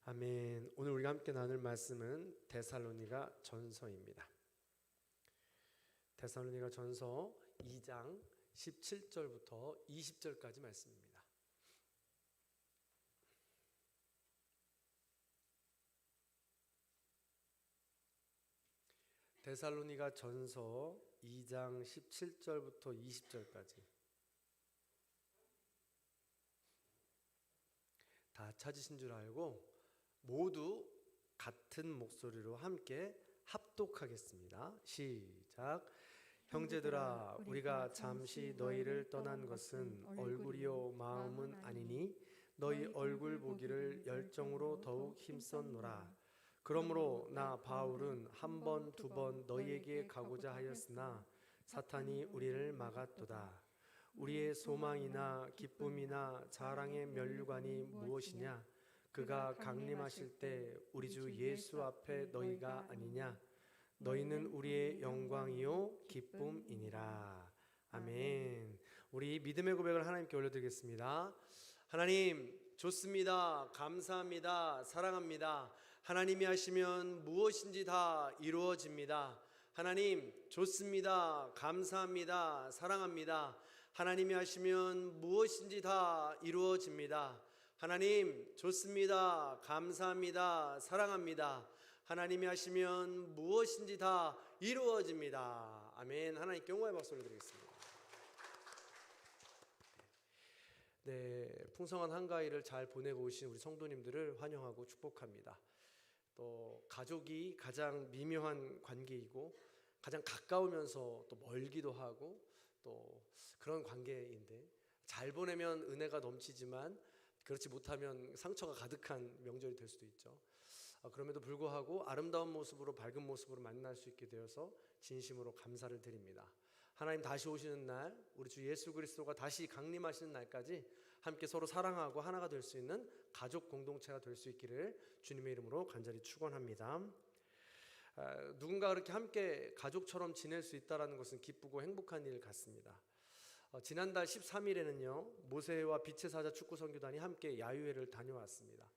아멘. 오늘 우리가 함께 나눌 말씀은 데살로니가 전서입니다. 데살로니가 전서 2장 17절부터 20절까지 말씀입니다. 데살로니가 전서 2장 17절부터 20절까지 다 찾으신 줄 알고 모두 같은 목소리로 함께 합독하겠습니다. 시작. 형제들아, 우리가 잠시 너희를 떠난 것은 얼굴이요 마음은 아니니 너희 얼굴 보기를 열정으로 더욱 힘썼노라. 그러므로 나 바울은 한 번, 두 번 너희에게 가고자 하였으나 사탄이 우리를 막았도다. 우리의 소망이나 기쁨이나 자랑의 면류관이 무엇이냐? 그가 강림하실 때 우리 주 예수 앞에 너희가 아니냐? 너희는 우리의 영광이요 기쁨이니라. 아멘. 우리 믿음의 고백을 하나님께 올려드리겠습니다. 하나님 좋습니다. 감사합니다. 사랑합니다. 하나님이 하시면 무엇인지 다 이루어집니다. 하나님 좋습니다. 감사합니다. 사랑합니다. 하나님이 하시면 무엇인지 다 이루어집니다. 하나님 좋습니다. 감사합니다. 사랑합니다. 하나님이 하시면 무엇인지 다 이루어집니다. 아멘. 하나님께 영광의 박수를 드리겠습니다. 네, 풍성한 한가위를 잘 보내고 오신 우리 성도님들을 환영하고 축복합니다. 또 가족이 가장 미묘한 관계이고 가장 가까우면서 또 멀기도 하고 또 그런 관계인데, 잘 보내면 은혜가 넘치지만 그렇지 못하면 상처가 가득한 명절이 될 수도 있죠. 그럼에도 불구하고 아름다운 모습으로, 밝은 모습으로 만날 수 있게 되어서 진심으로 감사를 드립니다. 하나님 다시 오시는 날, 우리 주 예수 그리스도가 다시 강림하시는 날까지 함께 서로 사랑하고 하나가 될 수 있는 가족 공동체가 될 수 있기를 주님의 이름으로 간절히 축원합니다. 누군가 그렇게 함께 가족처럼 지낼 수 있다는 것은 기쁘고 행복한 일 같습니다. 지난달 13일에는요 모세와 빛의 사자 축구 선교단이 함께 야유회를 다녀왔습니다.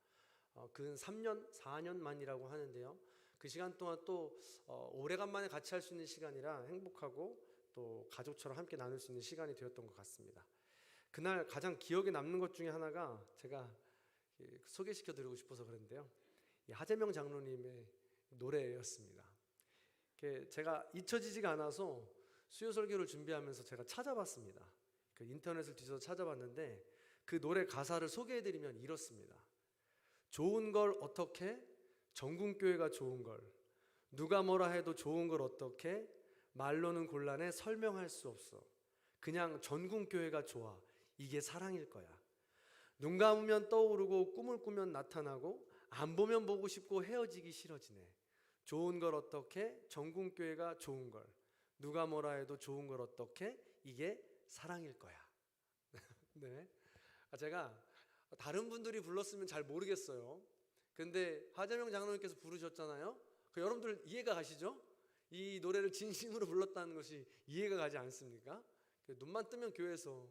근 3년, 4년 만이라고 하는데요, 그 시간 동안 또 오래간만에 같이 할 수 있는 시간이라 행복하고 또 가족처럼 함께 나눌 수 있는 시간이 되었던 것 같습니다. 그날 가장 기억에 남는 것 중에 하나가 제가 소개시켜 드리고 싶어서 그런데요, 하재명 장로님의 노래였습니다. 제가 잊혀지지가 않아서 수요 설교를 준비하면서 제가 찾아봤습니다. 인터넷을 뒤져서 찾아봤는데 그 노래 가사를 소개해드리면 이렇습니다. 좋은 걸 어떻게? 전국교회가 좋은 걸. 누가 뭐라 해도 좋은 걸 어떻게? 말로는 곤란해 설명할 수 없어. 그냥 전국교회가 좋아. 이게 사랑일 거야. 눈 감으면 떠오르고 꿈을 꾸면 나타나고 안 보면 보고 싶고 헤어지기 싫어지네. 좋은 걸 어떻게? 전국교회가 좋은 걸. 누가 뭐라 해도 좋은 걸 어떻게? 이게 사랑일 거야. 네. 제가 다른 분들이 불렀으면 잘 모르겠어요. 근데 하재명 장로님께서 부르셨잖아요. 여러분들 이해가 가시죠? 이 노래를 진심으로 불렀다는 것이 이해가 가지 않습니까? 눈만 뜨면 교회에서,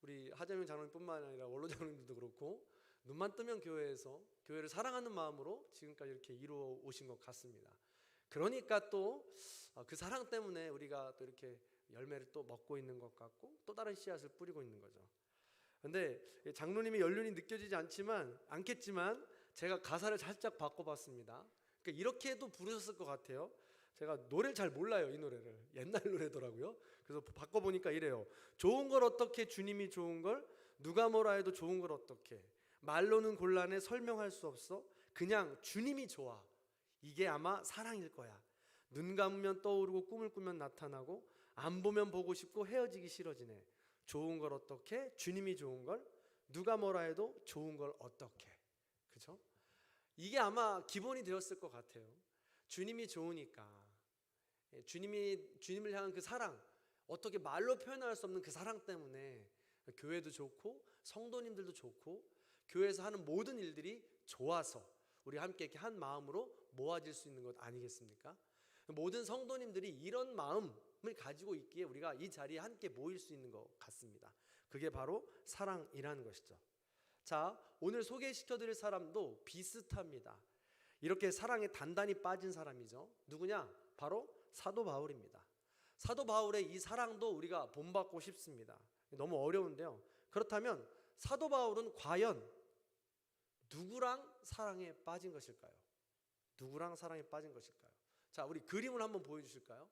우리 하재명 장로님뿐만 아니라 원로 장로님들도 그렇고 눈만 뜨면 교회에서 교회를 사랑하는 마음으로 지금까지 이렇게 이루어 오신 것 같습니다. 그러니까 또 그 사랑 때문에 우리가 또 이렇게 열매를 또 먹고 있는 것 같고 또 다른 씨앗을 뿌리고 있는 거죠. 그런데 장로님의 연륜이 느껴지지 않겠지만 제가 가사를 살짝 바꿔봤습니다. 그러니까 이렇게도 부르셨을 것 같아요. 제가 노래를 잘 몰라요. 이 노래를 옛날 노래더라고요. 그래서 바꿔보니까 이래요. 좋은 걸 어떻게? 주님이 좋은 걸. 누가 뭐라 해도 좋은 걸 어떻게? 말로는 곤란해 설명할 수 없어. 그냥 주님이 좋아. 이게 아마 사랑일 거야. 눈 감으면 떠오르고 꿈을 꾸면 나타나고 안 보면 보고 싶고 헤어지기 싫어지네. 좋은 걸 어떻게? 주님이 좋은 걸. 누가 뭐라 해도 좋은 걸 어떻게? 그죠? 이게 아마 기본이 되었을 것 같아요. 주님이 좋으니까, 주님을 향한 그 사랑, 어떻게 말로 표현할 수 없는 그 사랑 때문에 교회도 좋고 성도님들도 좋고 교회에서 하는 모든 일들이 좋아서 우리 함께 이렇게 한 마음으로 모아질 수 있는 것 아니겠습니까? 모든 성도님들이 이런 마음을 가지고 있기에 우리가 이 자리에 함께 모일 수 있는 것 같습니다. 그게 바로 사랑이라는 것이죠. 자, 오늘 소개시켜드릴 사람도 비슷합니다. 이렇게 사랑에 단단히 빠진 사람이죠. 누구냐? 바로 사도 바울입니다. 사도 바울의 이 사랑도 우리가 본받고 싶습니다. 너무 어려운데요. 그렇다면 사도 바울은 과연 누구랑 사랑에 빠진 것일까요? 누구랑 사랑에 빠진 것일까요? 자, 우리 그림을 한번 보여주실까요?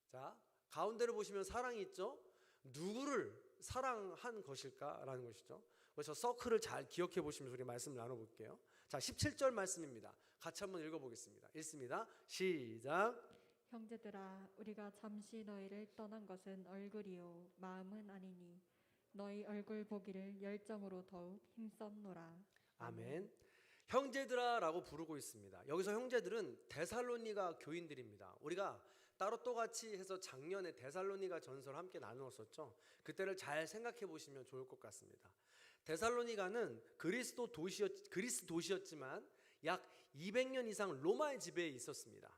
자, 가운데를 보시면 사랑이 있죠. 누구를 사랑한 것일까라는 것이죠. 그래서 서클을 잘 기억해 보시면서 우리 말씀을 나눠볼게요. 자, 17절 말씀입니다. 같이 한번 읽어보겠습니다. 읽습니다. 시작. 형제들아, 우리가 잠시 너희를 떠난 것은 얼굴이요 마음은 아니니 너희 얼굴 보기를 열정으로 더욱 힘썼노라. 아멘. 형제들아 라고 부르고 있습니다. 여기서 형제들은 데살로니가 교인들입니다. 우리가 따로 또 같이 해서 작년에 데살로니가 전서를 함께 나누었었죠. 그때를 잘 생각해 보시면 좋을 것 같습니다. 데살로니가는 그리스 도시였지만 약 200년 이상 로마의 지배에 있었습니다.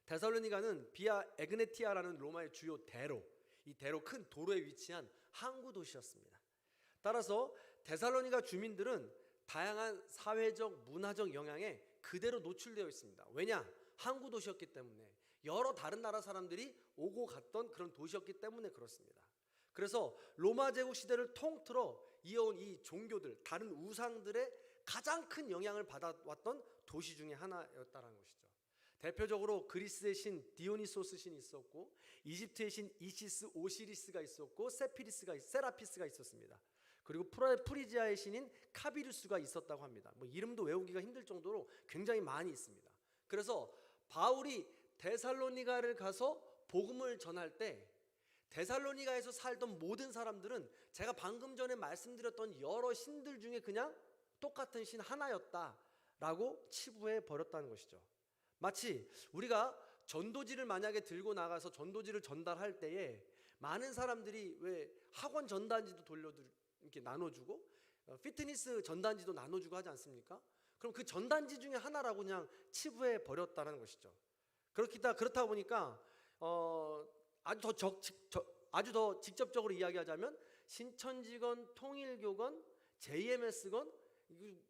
데살로니가는 비아 에그네티아라는 로마의 주요 대로, 이 대로 큰 도로에 위치한 항구 도시였습니다. 따라서 데살로니가 주민들은 다양한 사회적, 문화적 영향에 그대로 노출되어 있습니다. 왜냐? 항구 도시였기 때문에 여러 다른 나라 사람들이 오고 갔던 그런 도시였기 때문에 그렇습니다. 그래서 로마 제국 시대를 통틀어 이어온 이 종교들, 다른 우상들의 가장 큰 영향을 받아왔던 도시 중에 하나였다는 것이죠. 대표적으로 그리스의 신 디오니소스 신이 있었고, 이집트의 신 이시스 오시리스가 있었고, 세라피스가 있었습니다. 그리고 프리지아의 신인 카비루스가 있었다고 합니다. 뭐 이름도 외우기가 힘들 정도로 굉장히 많이 있습니다. 그래서 바울이 데살로니가를 가서 복음을 전할 때 데살로니가에서 살던 모든 사람들은 제가 방금 전에 말씀드렸던 여러 신들 중에 그냥 똑같은 신 하나였다라고 치부해 버렸다는 것이죠. 마치 우리가 전도지를 만약에 들고 나가서 전도지를 전달할 때에 많은 사람들이 왜 학원 전단지도 이렇게 나눠주고 피트니스 전단지도 나눠주고 하지 않습니까? 그럼 그 전단지 중에 하나라고 그냥 치부해 버렸다는 것이죠. 그렇다 보니까 아주 더 직접적으로 이야기하자면 신천지건, 통일교건, JMS건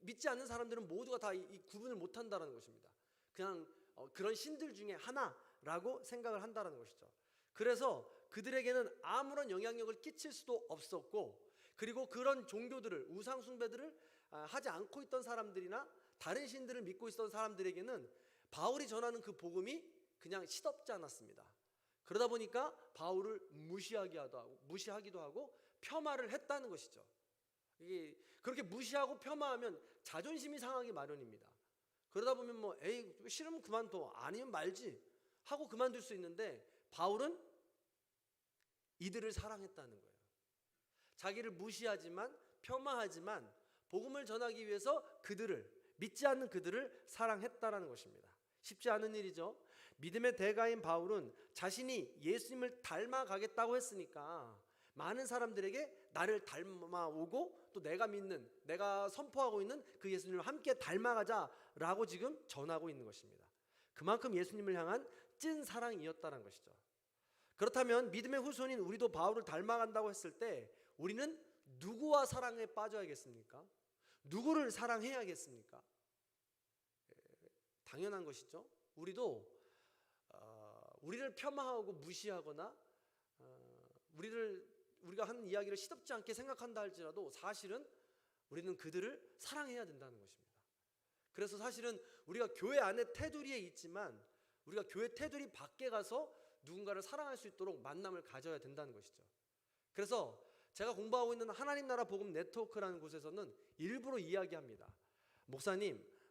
믿지 않는 사람들은 모두가 다 이 구분을 못한다는 것입니다. 그냥 그런 신들 중에 하나라고 생각을 한다는 것이죠. 그래서 그들에게는 아무런 영향력을 끼칠 수도 없었고, 그리고 그런 종교들을, 우상 숭배들을 하지 않고 있던 사람들이나 다른 신들을 믿고 있었던 사람들에게는 바울이 전하는 그 복음이 그냥 시덥지 않았습니다. 그러다 보니까 바울을 무시하기도 하고 폄하를 했다는 것이죠. 이게 그렇게 무시하고 폄하하면 자존심이 상하기 마련입니다. 그러다 보면 뭐 에이 싫으면 그만둬, 아니면 말지 하고 그만둘 수 있는데, 바울은 이들을 사랑했다는 거예요. 자기를 무시하지만 폄하하지만 복음을 전하기 위해서 믿지 않는 그들을 사랑했다라는 것입니다. 쉽지 않은 일이죠. 믿음의 대가인 바울은 자신이 예수님을 닮아가겠다고 했으니까 많은 사람들에게 나를 닮아오고 또 내가 선포하고 있는 그 예수님을 함께 닮아가자라고 지금 전하고 있는 것입니다. 그만큼 예수님을 향한 찐 사랑이었다는 것이죠. 그렇다면 믿음의 후손인 우리도 바울을 닮아간다고 했을 때 우리는 누구와 사랑에 빠져야겠습니까? 누구를 사랑해야겠습니까? 당연한 것이죠. 우리를 폄하하고 무시하거나 우리가 하는 이야기를 시덥지 않게 생각한다 할지라도 사실은 우리는 그들을 사랑해야 된다는 것입니다. 그래서 사실은 우리가 교회 안에 테두리에 있지만 우리가 교회 테두리 밖에 가서 누군가를 사랑할 수 있도록 만남을 가져야 된다는 것이죠. 그래서 제가 공부하고 있는 하나님 나라 복음 네트워크라는 곳에서는 일부러 이야기합니다.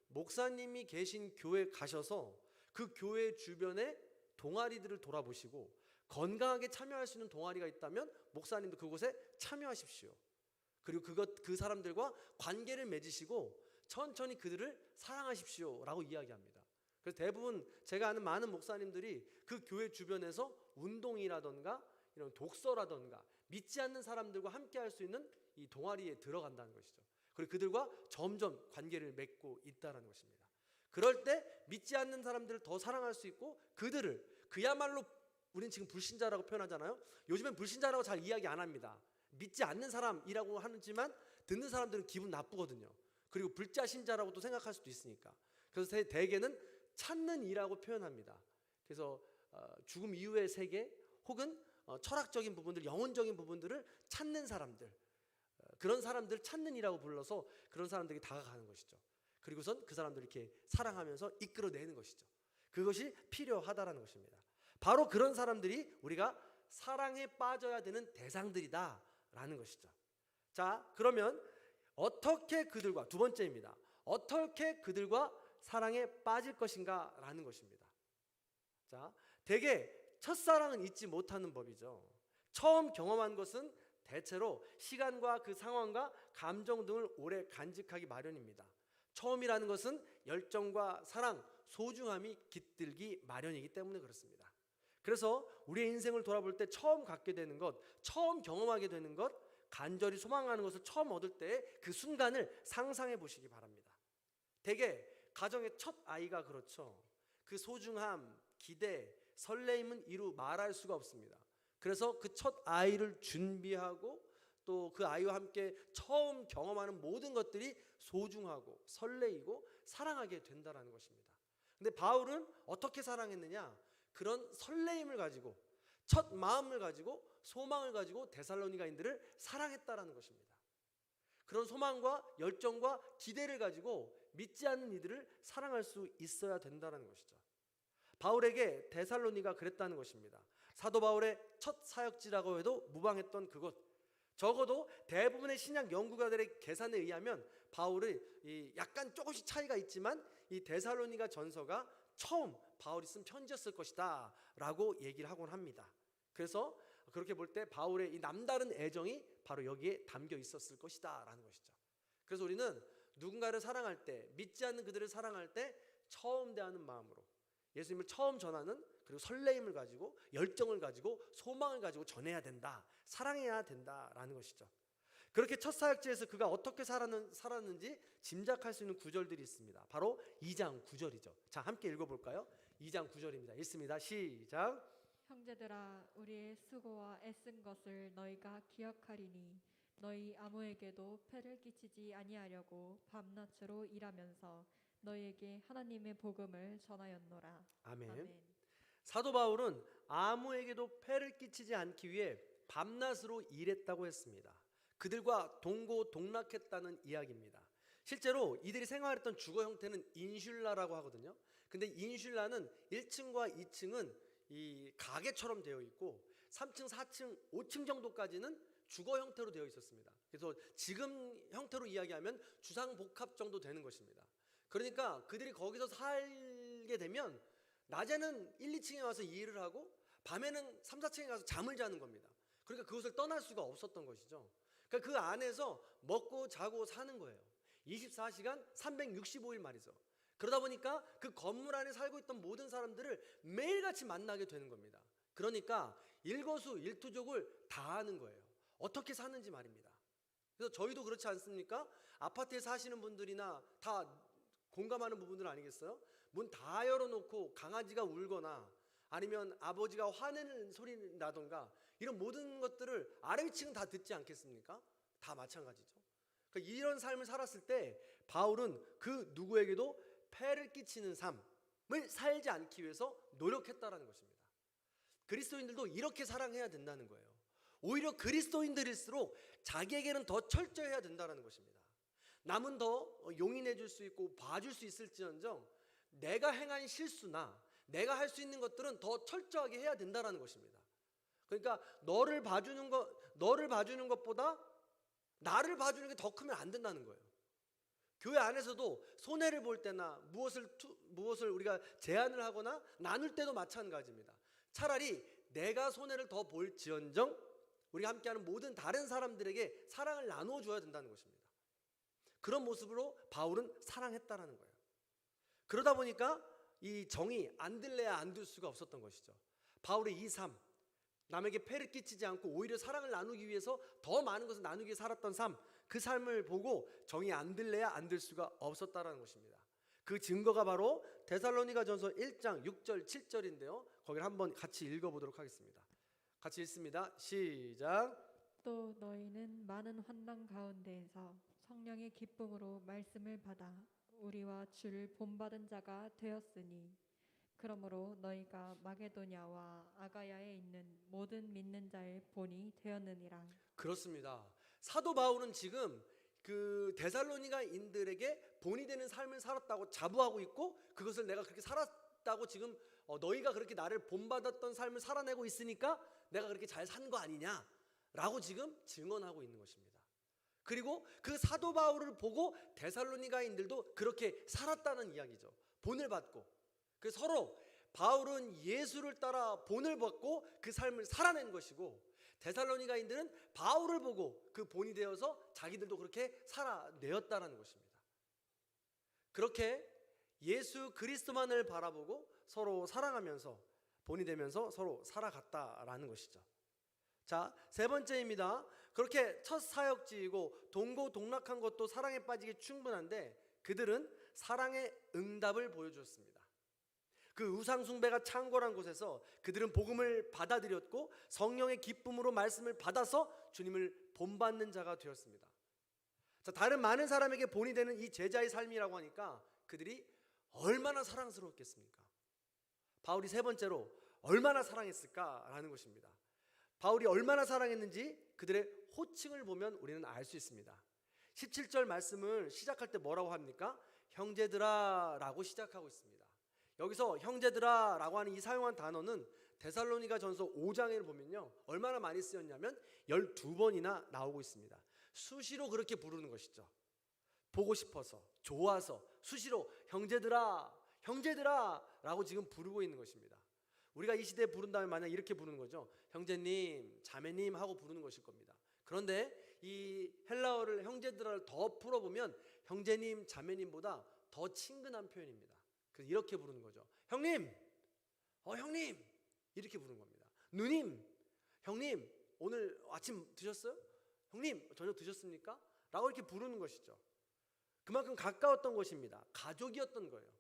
목사님이 계신 교회 가셔서 그 교회 주변에 동아리들을 돌아보시고 건강하게 참여할 수 있는 동아리가 있다면 목사님도 그곳에 참여하십시오. 그리고 그 사람들과 관계를 맺으시고 천천히 그들을 사랑하십시오 라고 이야기합니다. 그래서 대부분 제가 아는 많은 목사님들이 그 교회 주변에서 운동이라던가 이런 독서라던가 믿지 않는 사람들과 함께 할 수 있는 이 동아리에 들어간다는 것이죠. 그리고 그들과 점점 관계를 맺고 있다는 것입니다. 그럴 때 믿지 않는 사람들을 더 사랑할 수 있고 그야말로 우리는 지금 불신자라고 표현하잖아요. 요즘엔 불신자라고 잘 이야기 안 합니다. 믿지 않는 사람이라고 하지만 듣는 사람들은 기분 나쁘거든요. 그리고 불자신자라고 또 생각할 수도 있으니까. 그래서 대개는 찾는 이라고 표현합니다. 그래서 죽음 이후의 세계 혹은 철학적인 부분들, 영혼적인 부분들을 찾는 사람들, 그런 사람들 찾는 이라고 불러서 그런 사람들이 다가가는 것이죠. 그리고선 그 사람들을 이렇게 사랑하면서 이끌어내는 것이죠. 그것이 필요하다라는 것입니다. 바로 그런 사람들이 우리가 사랑에 빠져야 되는 대상들이다라는 것이죠. 자, 그러면 어떻게 그들과, 두 번째입니다. 어떻게 그들과 사랑에 빠질 것인가라는 것입니다. 자, 대개 첫사랑은 잊지 못하는 법이죠. 처음 경험한 것은 대체로 시간과 그 상황과 감정 등을 오래 간직하기 마련입니다. 처음이라는 것은 열정과 사랑, 소중함이 깃들기 마련이기 때문에 그렇습니다. 그래서 우리의 인생을 돌아볼 때 처음 갖게 되는 것, 처음 경험하게 되는 것, 간절히 소망하는 것을 처음 얻을 때의 그 순간을 상상해 보시기 바랍니다. 대개 가정의 첫 아이가 그렇죠. 그 소중함, 기대, 설레임은 이루 말할 수가 없습니다. 그래서 그 첫 아이를 준비하고 또 그 아이와 함께 처음 경험하는 모든 것들이 소중하고 설레이고 사랑하게 된다는 것입니다. 근데 바울은 어떻게 사랑했느냐? 그런 설레임을 가지고 첫 마음을 가지고 소망을 가지고 데살로니가인들을 사랑했다라는 것입니다. 그런 소망과 열정과 기대를 가지고 믿지 않는 이들을 사랑할 수 있어야 된다는 것이죠. 바울에게 데살로니가 그랬다는 것입니다. 사도 바울의 첫 사역지라고 해도 무방했던 그곳, 적어도 대부분의 신약 연구가들의 계산에 의하면 바울의 약간 조금씩 차이가 있지만 이 데살로니가 전서가 처음 바울이 쓴 편지였을 것이다 라고 얘기를 하곤 합니다. 그래서 그렇게 볼 때 바울의 이 남다른 애정이 바로 여기에 담겨 있었을 것이다 라는 것이죠. 그래서 우리는 누군가를 사랑할 때, 믿지 않는 그들을 사랑할 때 처음 대하는 마음으로 예수님을 처음 전하는, 그리고 설레임을 가지고 열정을 가지고 소망을 가지고 전해야 된다, 사랑해야 된다라는 것이죠. 그렇게 첫 사역지에서 그가 어떻게 살았는지 짐작할 수 있는 구절들이 있습니다. 바로 2장 9절이죠. 자, 함께 읽어볼까요? 2장 9절입니다. 읽습니다. 시작. 형제들아, 우리의 수고와 애쓴 것을 너희가 기억하리니 너희 아무에게도 폐를 끼치지 아니하려고 밤낮으로 일하면서 너희에게 하나님의 복음을 전하였노라. 아멘. 아멘. 사도 바울은 아무에게도 폐를 끼치지 않기 위해 밤낮으로 일했다고 했습니다. 그들과 동고동락했다는 이야기입니다. 실제로 이들이 생활했던 주거 형태는 인슐라라고 하거든요. 근데 인슐라는 1층과 2층은 이 가게처럼 되어 있고 3층, 4층, 5층 정도까지는 주거 형태로 되어 있었습니다. 그래서 지금 형태로 이야기하면 주상복합 정도 되는 것입니다. 그러니까 그들이 거기서 살게 되면 낮에는 1, 2층에 와서 일을 하고 밤에는 3, 4층에 가서 잠을 자는 겁니다. 그러니까 그것을 떠날 수가 없었던 것이죠. 그러니까 그 안에서 먹고 자고 사는 거예요. 24시간 365일 말이죠. 그러다 보니까 그 건물 안에 살고 있던 모든 사람들을 매일같이 만나게 되는 겁니다. 그러니까 일거수일투족을 다 하는 거예요. 어떻게 사는지 말입니다. 그래서 저희도 그렇지 않습니까? 아파트에 사시는 분들이나 다 공감하는 부분들 아니겠어요? 문 다 열어놓고 강아지가 울거나 아니면 아버지가 화내는 소리 나던가 이런 모든 것들을 아래 위층은 다 듣지 않겠습니까? 다 마찬가지죠. 그러니까 이런 삶을 살았을 때 바울은 그 누구에게도 폐를 끼치는 삶을 살지 않기 위해서 노력했다라는 것입니다. 그리스도인들도 이렇게 사랑해야 된다는 거예요. 오히려 그리스도인들일수록 자기에게는 더 철저해야 된다는 것입니다. 남은 더 용인해 줄 수 있고 봐줄 수 있을지언정 내가 행한 실수나 내가 할 수 있는 것들은 더 철저하게 해야 된다는 것입니다. 그러니까 너를 봐주는 것보다 나를 봐주는 게 더 크면 안 된다는 거예요. 교회 안에서도 손해를 볼 때나 무엇을 우리가 제안을 하거나 나눌 때도 마찬가지입니다. 차라리 내가 손해를 더 볼지언정 우리가 함께하는 모든 다른 사람들에게 사랑을 나누어 줘야 된다는 것입니다. 그런 모습으로 바울은 사랑했다라는 거예요. 그러다 보니까 이 정이 안 들래야 안 들 수가 없었던 것이죠. 바울의 이 삶, 남에게 폐를 끼치지 않고 오히려 사랑을 나누기 위해서 더 많은 것을 나누기 위해 살았던 삶, 그 삶을 보고 정이 안 들래야 안 들 수가 없었다라는 것입니다. 그 증거가 바로 데살로니가전서 1장 6절 7절인데요. 거기를 한번 같이 읽어보도록 하겠습니다. 같이 읽습니다. 시작. 또 너희는 많은 환난 가운데에서 성령의 기쁨으로 말씀을 받아 우리와 주를 본받은 자가 되었으니 그러므로 너희가 마게도냐와 아가야에 있는 모든 믿는 자의 본이 되었느니라. 그렇습니다. 사도 바울은 지금 그 데살로니가인들에게 본이 되는 삶을 살았다고 자부하고 있고, 그것을 내가 그렇게 살았다고 지금 너희가 그렇게 나를 본받았던 삶을 살아내고 있으니까 내가 그렇게 잘 산 거 아니냐라고 지금 증언하고 있는 것입니다. 그리고 그 사도 바울을 보고 데살로니가인들도 그렇게 살았다는 이야기죠. 본을 받고, 그 서로 바울은 예수를 따라 본을 받고 그 삶을 살아낸 것이고, 데살로니가인들은 바울을 보고 그 본이 되어서 자기들도 그렇게 살아내었다는 것입니다. 그렇게 예수 그리스도만을 바라보고 서로 사랑하면서 본이 되면서 서로 살아갔다라는 것이죠. 자, 세 번째입니다. 그렇게 첫 사역지이고 동고동락한 것도 사랑에 빠지기 충분한데 그들은 사랑의 응답을 보여주었습니다. 그 우상숭배가 창궐한 곳에서 그들은 복음을 받아들였고 성령의 기쁨으로 말씀을 받아서 주님을 본받는 자가 되었습니다. 자, 다른 많은 사람에게 본이 되는 이 제자의 삶이라고 하니까 그들이 얼마나 사랑스러웠겠습니까? 바울이 세 번째로 얼마나 사랑했을까라는 것입니다. 바울이 얼마나 사랑했는지 그들의 호칭을 보면 우리는 알 수 있습니다. 17절 말씀을 시작할 때 뭐라고 합니까? 형제들아 라고 시작하고 있습니다. 여기서 형제들아 라고 하는 이 사용한 단어는 데살로니가 전서 5장에 보면요 얼마나 많이 쓰였냐면 12번이나 나오고 있습니다. 수시로 그렇게 부르는 것이죠. 보고 싶어서, 좋아서 수시로 형제들아 형제들아 라고 지금 부르고 있는 것입니다. 우리가 이 시대에 부른다면 만약 이렇게 부르는 거죠. 형제님, 자매님 하고 부르는 것일 겁니다. 그런데 이 헬라어를 형제들을 더 풀어보면 형제님, 자매님보다 더 친근한 표현입니다. 그래서 이렇게 부르는 거죠. 형님, 형님 이렇게 부르는 겁니다. 누님, 형님 오늘 아침 드셨어요? 형님 저녁 드셨습니까? 라고 이렇게 부르는 것이죠. 그만큼 가까웠던 것입니다. 가족이었던 거예요.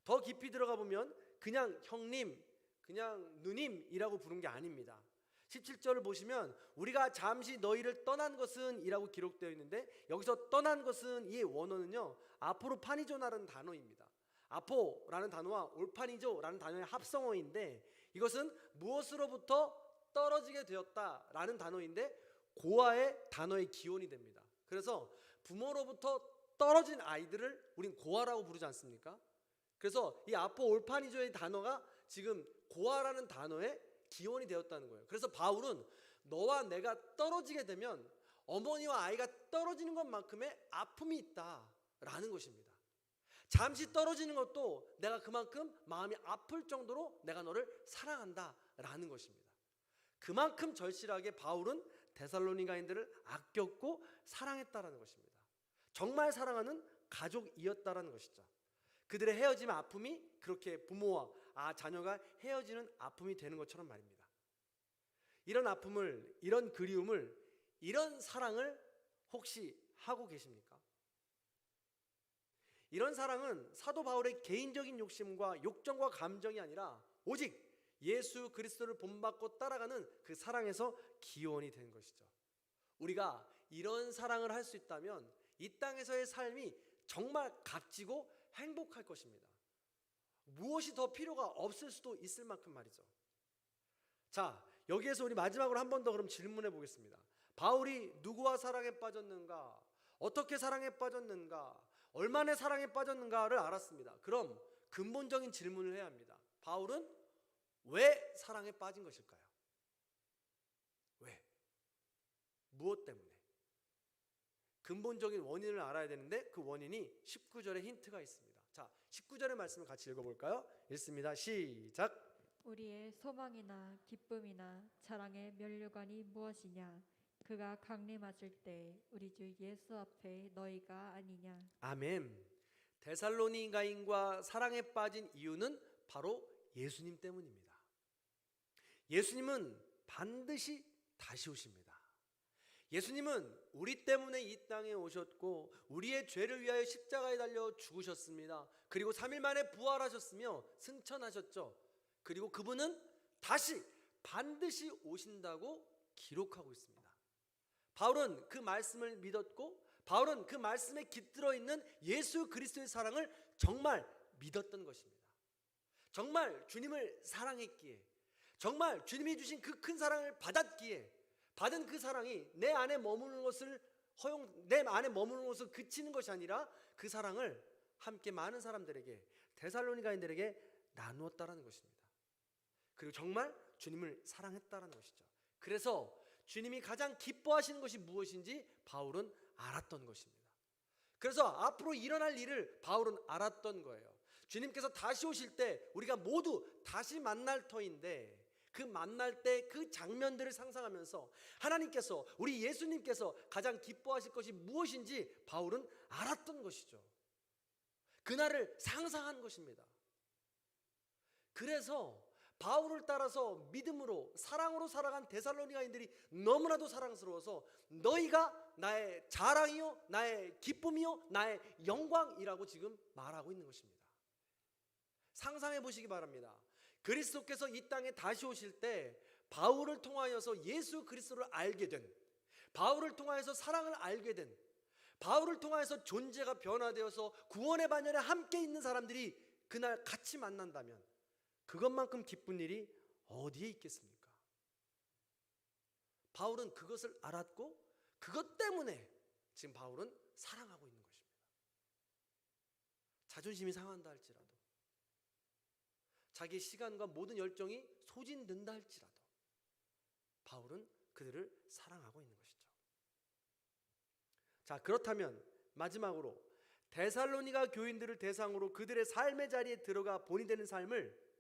더 깊이 들어가 보면 그냥 형님, 그냥 누님이라고 부른 게 아닙니다. 17절을 보시면 우리가 잠시 너희를 떠난 것은 이라고 기록되어 있는데 여기서 떠난 것은 이 원어는요 아포로파니조라는 단어입니다. 아포라는 단어와 올파니조라는 단어의 합성어인데 이것은 무엇으로부터 떨어지게 되었다라는 단어인데 고아의 단어의 기원이 됩니다. 그래서 부모로부터 떨어진 아이들을 우린 고아라고 부르지 않습니까? 그래서 이 아포 올파니조의 단어가 지금 고아라는 단어의 기원이 되었다는 거예요. 그래서 바울은 너와 내가 떨어지게 되면 어머니와 아이가 떨어지는 것만큼의 아픔이 있다라는 것입니다. 잠시 떨어지는 것도 내가 그만큼 마음이 아플 정도로 내가 너를 사랑한다라는 것입니다. 그만큼 절실하게 바울은 데살로니가인들을 아꼈고 사랑했다라는 것입니다. 정말 사랑하는 가족이었다라는 것이죠. 그들의 헤어짐의 아픔이 그렇게 부모와 자녀가 헤어지는 아픔이 되는 것처럼 말입니다. 이런 아픔을, 이런 그리움을, 이런 사랑을 혹시 하고 계십니까? 이런 사랑은 사도 바울의 개인적인 욕심과 욕정과 감정이 아니라 오직 예수 그리스도를 본받고 따라가는 그 사랑에서 기원이 된 것이죠. 우리가 이런 사랑을 할 수 있다면 이 땅에서의 삶이 정말 값지고 행복할 것입니다. 무엇이 더 필요가 없을 수도 있을 만큼 말이죠. 자, 여기에서 우리 마지막으로 한 번 더 그럼 질문해 보겠습니다. 바울이 누구와 사랑에 빠졌는가? 어떻게 사랑에 빠졌는가? 얼마나 사랑에 빠졌는가를 알았습니다. 그럼 근본적인 질문을 해야 합니다. 바울은 왜 사랑에 빠진 것일까요? 왜? 무엇 때문에? 근본적인 원인을 알아야 되는데 그 원인이 19절에 힌트가 있습니다. 자, 19절의 말씀을 같이 읽어볼까요? 읽습니다. 시작. 우리의 소망이나 기쁨이나 자랑의 면류관이 무엇이냐? 그가 강림하실 때 우리 주 예수 앞에 너희가 아니냐. 아멘. 데살로니가인과 사랑에 빠진 이유는 바로 예수님 때문입니다. 예수님은 반드시 다시 오십니다. 예수님은 우리 때문에 이 땅에 오셨고 우리의 죄를 위하여 십자가에 달려 죽으셨습니다. 그리고 3일 만에 부활하셨으며 승천하셨죠. 그리고 그분은 다시 반드시 오신다고 기록하고 있습니다. 바울은 그 말씀을 믿었고 바울은 그 말씀에 깃들어 있는 예수 그리스도의 사랑을 정말 믿었던 것입니다. 정말 주님을 사랑했기에, 정말 주님이 주신 그 큰 사랑을 받았기에, 받은 그 사랑이 내 안에 머무는 것을 내 안에 머무는 것을 그치는 것이 아니라 그 사랑을 함께 많은 사람들에게, 데살로니가인들에게 나누었다라는 것입니다. 그리고 정말 주님을 사랑했다라는 것이죠. 그래서 주님이 가장 기뻐하시는 것이 무엇인지 바울은 알았던 것입니다. 그래서 앞으로 일어날 일을 바울은 알았던 거예요. 주님께서 다시 오실 때 우리가 모두 다시 만날 터인데, 그 만날 때 그 장면들을 상상하면서 하나님께서, 우리 예수님께서 가장 기뻐하실 것이 무엇인지 바울은 알았던 것이죠. 그날을 상상한 것입니다. 그래서 바울을 따라서 믿음으로, 사랑으로 살아간 데살로니가인들이 너무나도 사랑스러워서 너희가 나의 자랑이요, 나의 기쁨이요, 나의 영광이라고 지금 말하고 있는 것입니다. 상상해 보시기 바랍니다. 그리스도께서 이 땅에 다시 오실 때 바울을 통하여서 예수 그리스도를 알게 된, 바울을 통하여서 사랑을 알게 된, 바울을 통하여서 존재가 변화되어서 구원의 반열에 함께 있는 사람들이 그날 같이 만난다면 그것만큼 기쁜 일이 어디에 있겠습니까? 바울은 그것을 알았고 그것 때문에 지금 바울은 사랑하고 있는 것입니다. 자존심이 상한다 할지라도, 자기의 시간과 모든 열정이 소진된다 할지라도 바울은 그들을 사랑하고 있는 것이죠. 자, 그렇다면 마지막으로 데살로니가 교인들을 대상으로 그들의 삶의 자리에 들어가 본이 되는 삶을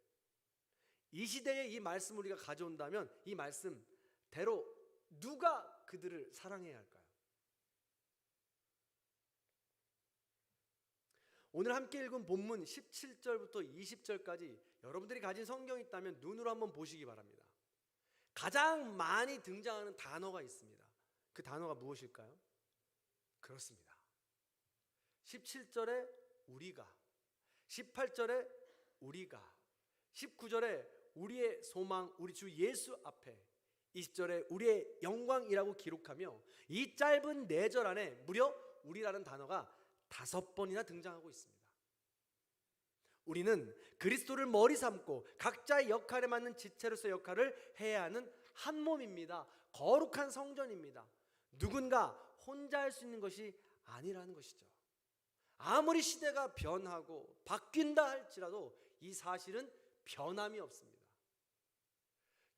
이 시대에 이 말씀을 우리가 가져온다면 이 말씀대로 누가 그들을 사랑해야 할까요? 오늘 함께 읽은 본문 17절부터 20절까지 여러분들이 가진 성경이 있다면 눈으로 한번 보시기 바랍니다. 가장 많이 등장하는 단어가 있습니다. 그 단어가 무엇일까요? 그렇습니다. 17절에 우리가, 18절에 우리가, 19절에 우리의 소망, 우리 주 예수 앞에, 20절에 우리의 영광이라고 기록하며 이 짧은 4절 안에 무려 우리라는 단어가 5번이나 등장하고 있습니다. 우리는 그리스도를 머리 삼고 각자의 역할에 맞는 지체로서의 역할을 해야 하는 한 몸입니다. 거룩한 성전입니다. 누군가 혼자 할 수 있는 것이 아니라는 것이죠. 아무리 시대가 변하고 바뀐다 할지라도 이 사실은 변함이 없습니다.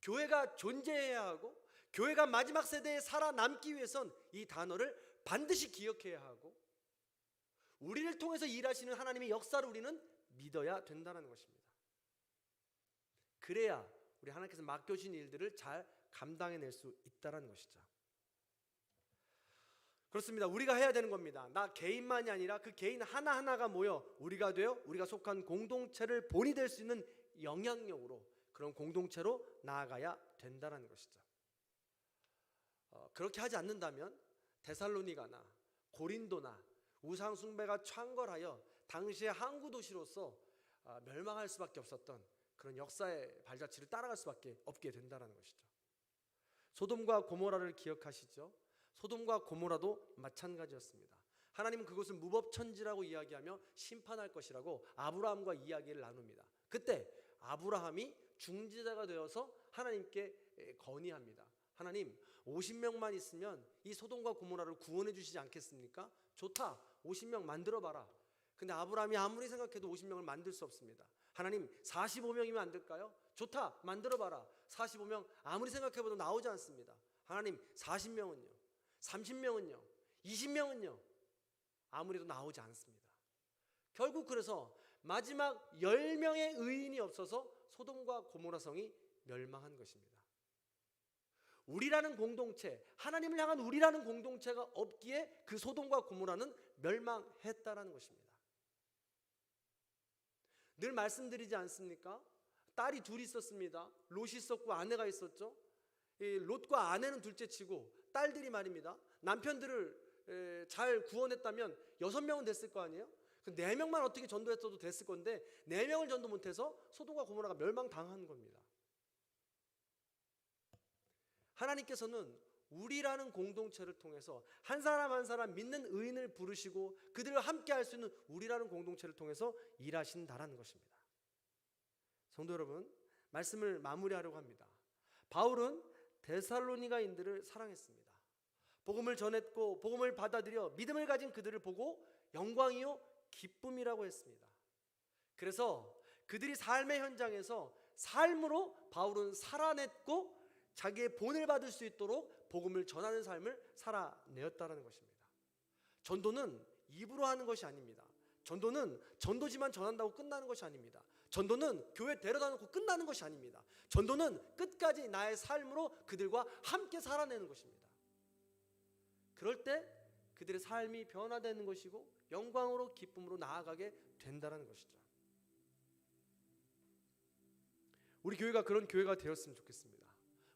교회가 존재해야 하고 교회가 마지막 세대에 살아남기 위해선 이 단어를 반드시 기억해야 하고 우리를 통해서 일하시는 하나님의 역사를 우리는 믿어야 된다는 것입니다. 그래야 우리 하나님께서 맡겨주신 일들을 잘 감당해낼 수 있다는 것이죠. 그렇습니다. 우리가 해야 되는 겁니다. 나 개인만이 아니라 그 개인 하나하나가 모여 우리가 되어 우리가 속한 공동체를 본이 될 수 있는 영향력으로, 그런 공동체로 나아가야 된다는 것이죠. 그렇게 하지 않는다면 데살로니가나 고린도나 우상 숭배가 창궐하여 당시의 항구 도시로서 멸망할 수밖에 없었던 그런 역사의 발자취를 따라갈 수밖에 없게 된다는 것이죠. 소돔과 고모라를 기억하시죠? 소돔과 고모라도 마찬가지였습니다. 하나님은 그곳을 무법천지라고 이야기하며 심판할 것이라고 아브라함과 이야기를 나눕니다. 그때 아브라함이 중재자가 되어서 하나님께 건의합니다. 하나님, 50명만 있으면 이 소돔과 고모라를 구원해 주시지 않겠습니까? 좋다, 50명 만들어봐라. 근데 아브라함이 아무리 생각해도 50명을 만들 수 없습니다. 하나님, 45명이면 안 될까요? 좋다, 만들어봐라. 45명 아무리 생각해봐도 나오지 않습니다. 하나님, 40명은요? 30명은요? 20명은요? 아무래도 나오지 않습니다. 결국 그래서 마지막 10명의 의인이 없어서 소돔과 고모라 성이 멸망한 것입니다. 우리라는 공동체, 하나님을 향한 우리라는 공동체가 없기에 그 소돔과 고모라는 멸망했다라는 것입니다. 늘 말씀드리지 않습니까? 딸이 둘이 있었습니다. 롯이 있었고 아내가 있었죠. 롯과 아내는 둘째치고 딸들이 말입니다, 남편들을 잘 구원했다면 6명은 됐을 거 아니에요? 4명만 어떻게 전도했어도 됐을 건데 4명을 전도 못해서 소돔과 고모라가 멸망당한 겁니다. 하나님께서는 우리라는 공동체를 통해서 한 사람 한 사람 믿는 의인을 부르시고 그들과 함께 할 수 있는 우리라는 공동체를 통해서 일하신다라는 것입니다. 성도 여러분, 말씀을 마무리하려고 합니다. 바울은 데살로니가인들을 사랑했습니다. 복음을 전했고 복음을 받아들여 믿음을 가진 그들을 보고 영광이요 기쁨이라고 했습니다. 그래서 그들이 삶의 현장에서 삶으로 바울은 살아냈고 자기의 본을 받을 수 있도록 복음을 전하는 삶을 살아내었다는 것입니다. 전도는 입으로 하는 것이 아닙니다. 전도는 전도지만 전한다고 끝나는 것이 아닙니다. 전도는 교회 데려다 놓고 끝나는 것이 아닙니다. 전도는 끝까지 나의 삶으로 그들과 함께 살아내는 것입니다. 그럴 때 그들의 삶이 변화되는 것이고 영광으로 기쁨으로 나아가게 된다는 것이죠. 우리 교회가 그런 교회가 되었으면 좋겠습니다.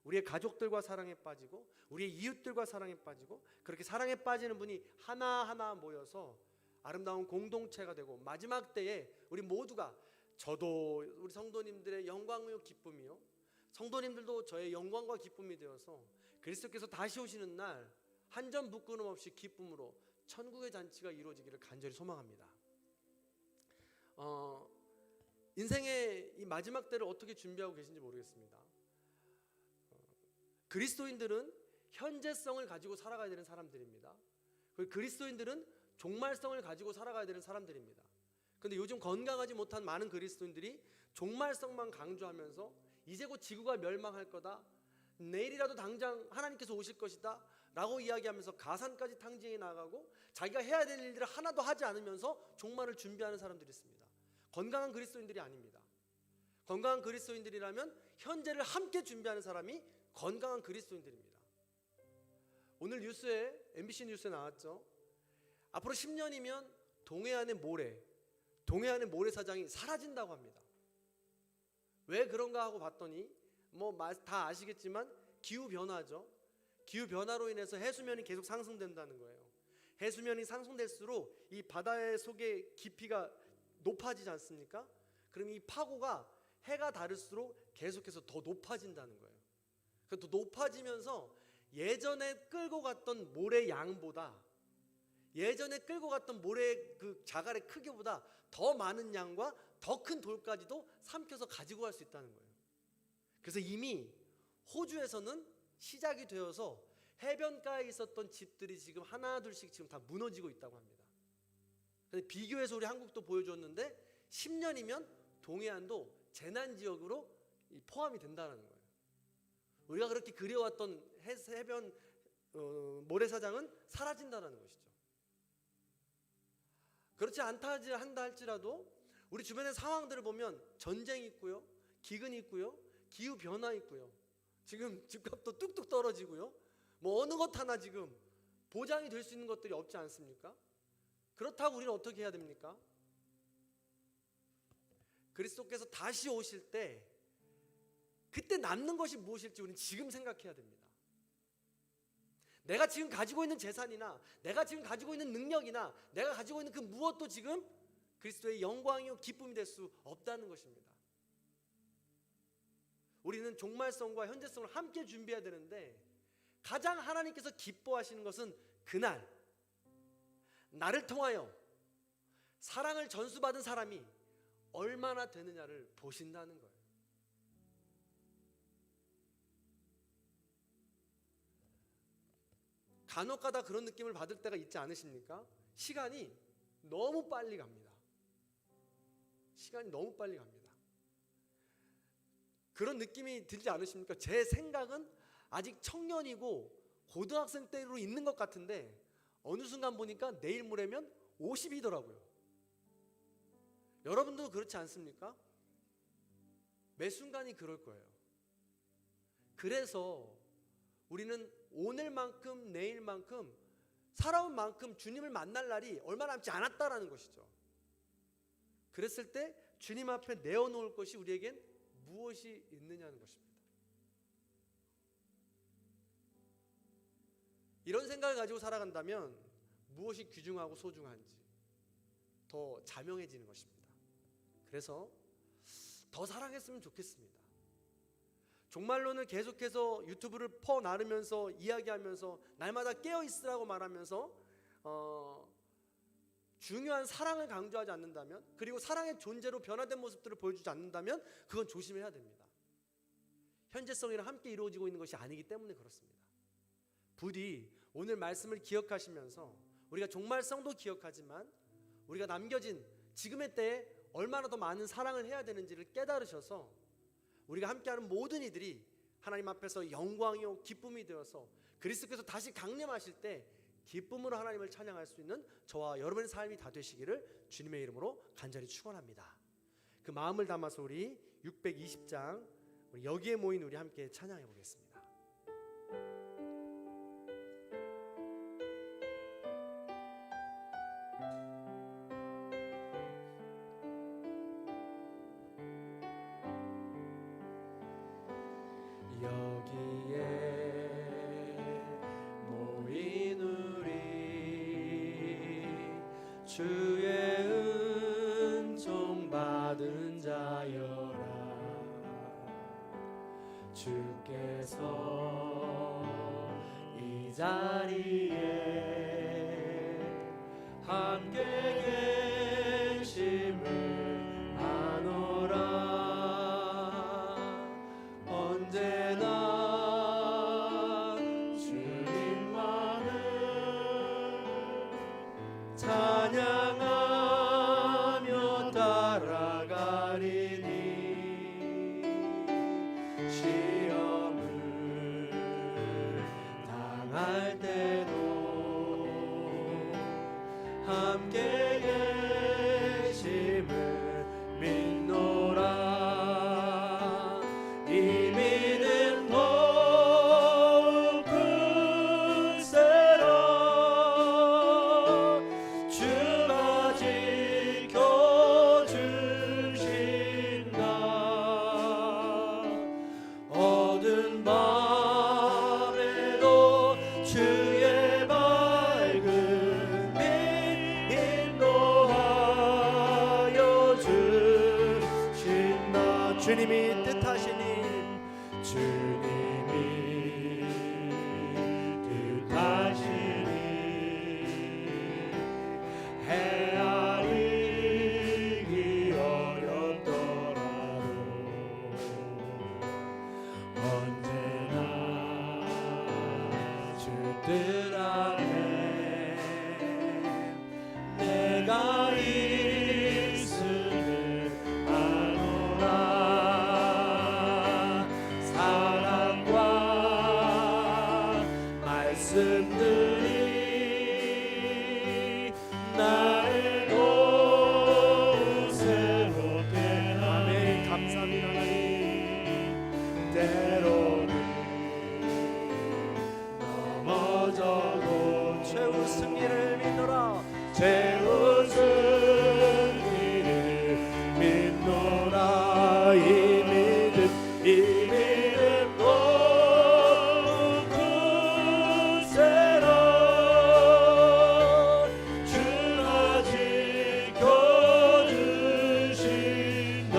우리의 가족들과 사랑에 빠지고 우리의 이웃들과 사랑에 빠지고 그렇게 사랑에 빠지는 분이 하나하나 모여서 아름다운 공동체가 되고 마지막 때에 우리 모두가 저도 우리 성도님들의 영광이요 기쁨이요 성도님들도 저의 영광과 기쁨이 되어서 그리스도께서 다시 오시는 날 한 점 부끄럼 없이 기쁨으로 천국의 잔치가 이루어지기를 간절히 소망합니다. 인생의 이 마지막 때를 어떻게 준비하고 계신지 모르겠습니다. 그리스도인들은 현재성을 가지고 살아가야 되는 사람들입니다. 그리고 그리스도인들은 종말성을 가지고 살아가야 되는 사람들입니다. 그런데 요즘 건강하지 못한 많은 그리스도인들이 종말성만 강조하면서 이제 곧 지구가 멸망할 거다, 내일이라도 당장 하나님께서 오실 것이다 라고 이야기하면서 가산까지 탕진해 나가고 자기가 해야 될 일들을 하나도 하지 않으면서 종말을 준비하는 사람들이 있습니다. 건강한 그리스도인들이 아닙니다. 건강한 그리스도인들이라면 현재를 함께 준비하는 사람이 건강한 그리스도인들입니다. 오늘 뉴스에 MBC 뉴스에 나왔죠. 앞으로 10년이면 동해안의 모래사장이 사라진다고 합니다. 왜 그런가 하고 봤더니 다 아시겠지만 기후변화죠. 기후변화로 인해서 해수면이 계속 상승된다는 거예요. 해수면이 상승될수록 이 바다의 속의 깊이가 높아지지 않습니까? 그럼 이 파고가 해가 다를수록 계속해서 더 높아진다는 거예요. 더 높아지면서 예전에 끌고 갔던 모래 양보다 예전에 끌고 갔던 모래 그 자갈의 크기보다 더 많은 양과 더 큰 돌까지도 삼켜서 가지고 갈 수 있다는 거예요. 그래서 이미 호주에서는 시작이 되어서 해변가에 있었던 집들이 지금 하나 둘씩 지금 다 무너지고 있다고 합니다. 근데 비교해서 우리 한국도 보여줬는데 10년이면 동해안도 재난지역으로 포함이 된다는 거예요. 우리가 그렇게 그려왔던 해변 모래사장은 사라진다는 것이죠. 그렇지 않다 한다 할지라도 우리 주변의 상황들을 보면 전쟁이 있고요, 기근이 있고요, 기후 변화 있고요. 지금 집값도 뚝뚝 떨어지고요. 어느 것 하나 지금 보장이 될 수 있는 것들이 없지 않습니까? 그렇다고 우리는 어떻게 해야 됩니까? 그리스도께서 다시 오실 때 그때 남는 것이 무엇일지 우리는 지금 생각해야 됩니다. 내가 지금 가지고 있는 재산이나 내가 지금 가지고 있는 능력이나 내가 가지고 있는 그 무엇도 지금 그리스도의 영광이요 기쁨이 될 수 없다는 것입니다. 우리는 종말성과 현재성을 함께 준비해야 되는데 가장 하나님께서 기뻐하시는 것은 그날 나를 통하여 사랑을 전수받은 사람이 얼마나 되느냐를 보신다는 거예요. 간혹가다 그런 느낌을 받을 때가 있지 않으십니까? 시간이 너무 빨리 갑니다. 시간이 너무 빨리 갑니다. 그런 느낌이 들지 않으십니까? 제 생각은 아직 청년이고 고등학생 때로 있는 것 같은데 어느 순간 보니까 내일 모레면 50이더라고요. 여러분도 그렇지 않습니까? 매 순간이 그럴 거예요. 그래서 우리는 오늘만큼 내일만큼 살아온 만큼 주님을 만날 날이 얼마 남지 않았다라는 것이죠. 그랬을 때 주님 앞에 내어놓을 것이 우리에겐 무엇이 있느냐는 것입니다. 이런 생각을 가지고 살아간다면 무엇이 귀중하고 소중한지 더 자명해지는 것입니다. 그래서 더 사랑했으면 좋겠습니다. 종말론을 계속해서 유튜브를 퍼 나르면서 이야기하면서 날마다 깨어 있으라고 말하면서 중요한 사랑을 강조하지 않는다면, 그리고 사랑의 존재로 변화된 모습들을 보여주지 않는다면 그건 조심해야 됩니다. 현재성이랑 함께 이루어지고 있는 것이 아니기 때문에 그렇습니다. 부디 오늘 말씀을 기억하시면서 우리가 종말성도 기억하지만 우리가 남겨진 지금의 때에 얼마나 더 많은 사랑을 해야 되는지를 깨달으셔서 우리가 함께하는 모든 이들이 하나님 앞에서 영광이요 기쁨이 되어서 그리스도께서 다시 강림하실 때 기쁨으로 하나님을 찬양할 수 있는 저와 여러분의 삶이 다 되시기를 주님의 이름으로 간절히 축원합니다. 그 마음을 담아서 우리 620장 우리 여기에 모인 우리 함께 찬양해 보겠습니다. 여기에 모인 우리 주의 은총 받은 자여라. 주께서 이 자리에 함께 계심을 아노라. 언제나 주님만을 찬양하며 따라가리니 시험을 당할 때도 함께 계심을 믿노라. 이미는 더욱 크세라. 주가 지켜주신다. 어두운 밤에도 주의 밝은 빛 인도하여 주신다. 주님이 뜻하시니 헤아리기 어렵더라도 언제나 주 뜻 안에 내가 있음을 아노라. 사랑과 말씀들이 나를 더욱 새롭게 하네. 감사합니다 하나님. 때로는 넘어져도 최후 승리를 믿노라. 최후 승리를 믿노라. 이 믿음 더욱 크세라. 주가 지켜주신다.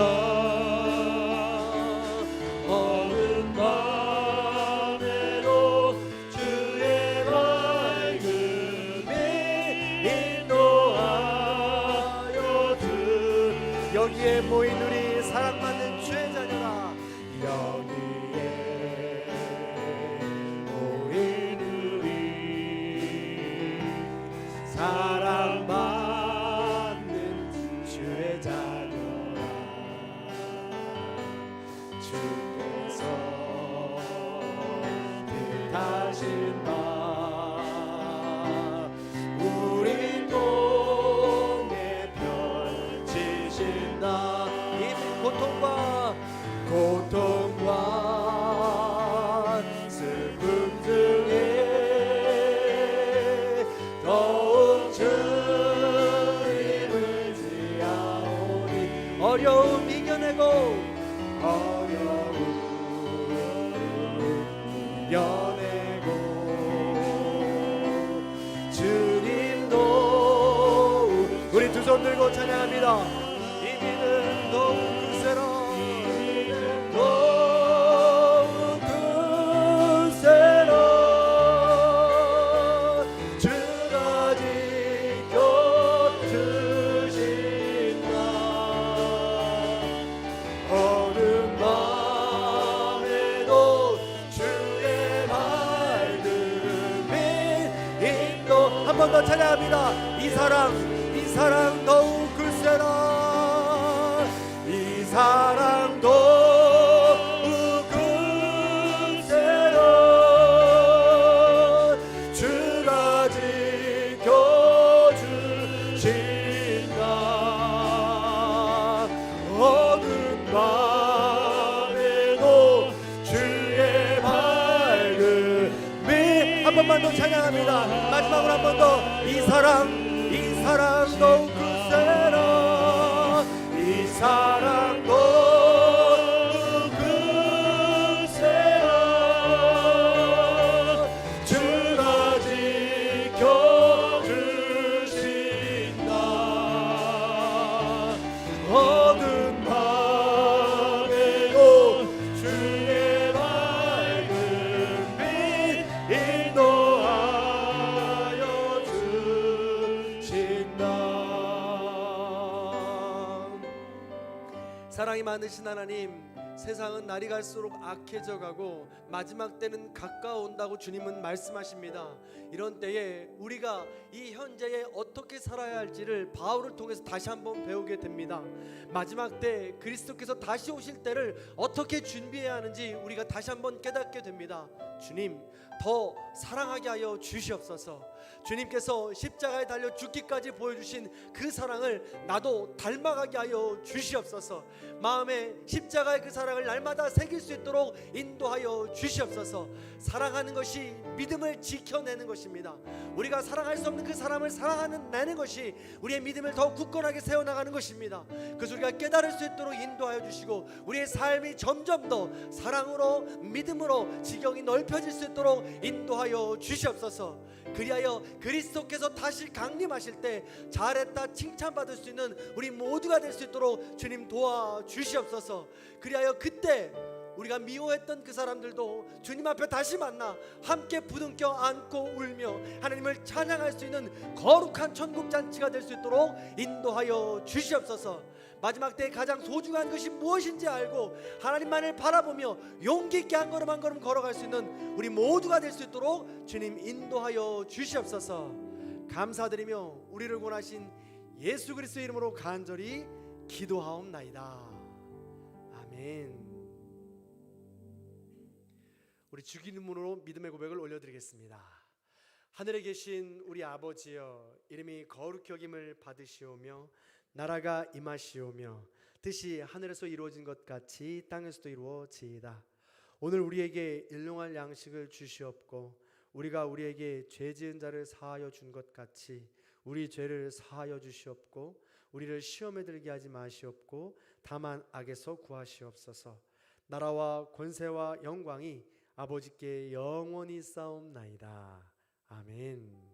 어두운 밤에도 주의 밝은 빛 인도하여 주. 여기에 모인 우리 사랑받는 주의 자녀라. 여기에 모인 우리 사랑받는 주의 자녀라. 주께서 뜻하신 바 우리 동에 펼치신다. 이 고통과 슬픔 중에 더욱 주님을 지하오니. 어려움 이겨내고 주님도 우리 두 손 들고 찬양합니다. 이 믿음 더욱 크세라. 더욱 사랑도 우금세요 주가 지켜주신다 어두운 밤에도 주의 밝음이 한 번만 더 찬양합니다. 마지막으로 한 번 더 이 사랑도 우금세요 이 사랑도 우금세요 주가 지켜주신다 어두운 밤에도 주의 밝은 빛 인도하여 주신다. 사랑이 많으신 하나님, 세상은 날이 갈수록 악해져 가고 마지막 때는 가까워온다고 주님은 말씀하십니다. 이런 때에 우리가 이 현재에 어떻게 살아야 할지를 바울을 통해서 다시 한번 배우게 됩니다. 마지막 때 그리스도께서 다시 오실 때를 어떻게 준비해야 하는지 우리가 다시 한번 깨닫게 됩니다. 주님, 더 사랑하게 하여 주시옵소서. 주님께서 십자가에 달려 죽기까지 보여주신 그 사랑을 나도 닮아가게 하여 주시옵소서. 마음에 십자가의 그 사랑을 날마다 새길 수 있도록 인도하여 주시옵소서. 사랑하는 것이 믿음을 지켜내는 것입니다. 우리가 사랑할 수 없는 그 사람을 사랑하는 것이 우리의 믿음을 더 굳건하게 세워나가는 것입니다. 그래서 우리가 깨달을 수 있도록 인도하여 주시고 우리의 삶이 점점 더 사랑으로 믿음으로 지경이 넓혀질 수 있도록 인도하여 주시옵소서. 그리하여 그리스도께서 다시 강림하실 때 잘했다 칭찬받을 수 있는 우리 모두가 될 수 있도록 주님 도와주시옵소서. 그리하여 그때 우리가 미워했던 그 사람들도 주님 앞에 다시 만나 함께 부둥켜 안고 울며 하나님을 찬양할 수 있는 거룩한 천국 잔치가 될 수 있도록 인도하여 주시옵소서. 마지막 때에 가장 소중한 것이 무엇인지 알고 하나님만을 바라보며 용기 있게 한 걸음 한 걸음 걸어갈 수 있는 우리 모두가 될 수 있도록 주님 인도하여 주시옵소서. 감사드리며 우리를 구원하신 예수 그리스도의 이름으로 간절히 기도하옵나이다. 아멘. 우리 주기도문으로 믿음의 고백을 올려드리겠습니다. 하늘에 계신 우리 아버지여, 이름이 거룩히 여김을 받으시오며 나라가 임하시오며 뜻이 하늘에서 이루어진 것 같이 땅에서도 이루어지이다. 오늘 우리에게 일용할 양식을 주시옵고 우리가 우리에게 죄 지은 자를 사하여 준 것 같이 우리 죄를 사하여 주시옵고 우리를 시험에 들게 하지 마시옵고 다만 악에서 구하시옵소서. 나라와 권세와 영광이 아버지께 영원히 싸움나이다. 아멘.